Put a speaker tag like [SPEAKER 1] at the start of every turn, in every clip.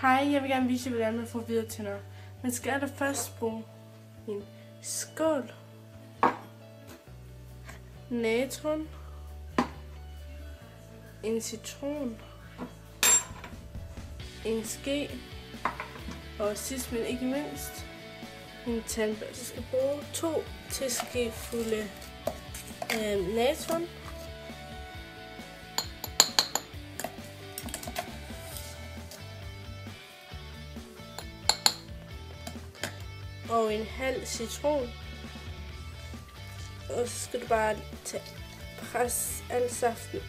[SPEAKER 1] Hej, jeg vil gerne vise jer, hvordan man får hvide tænder. Man skal allerførst bruge en skål, natron, en citron, en ske, og sidst men ikke mindst, en tandbørste. Jeg skal bruge 2 teskefulde natron, og en halv citron, og så skal du bare presse al saften.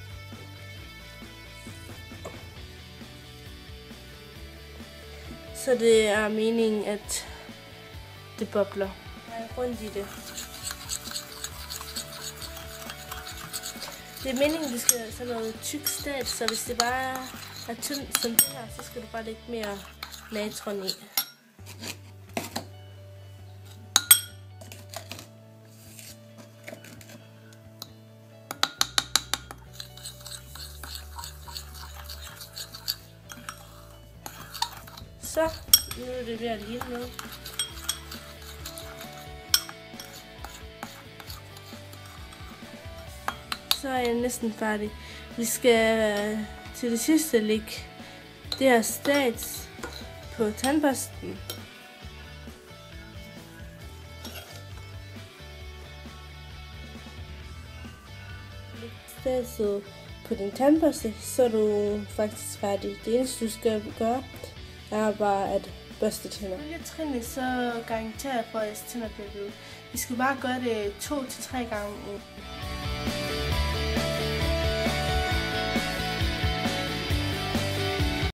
[SPEAKER 1] Så det er meningen, at det bobler rundt i det. Det er meningen, at det skal være sådan noget tyk stat, så hvis det bare er tyndt som det her, så skal du bare lægge mere natron i. Så, nu er det ved at ligne noget. Så er jeg næsten færdig. Vi skal til det sidste lægge det her stats på tandbørsten. Læg statset på din tandbørste, så er du faktisk færdig. Det eneste du skal gøre er bare at børste tænder. Følge trinene, så garanterer jeg for, at jeres tænder bliver hvide. I skal bare gøre det 2 til 3 gange.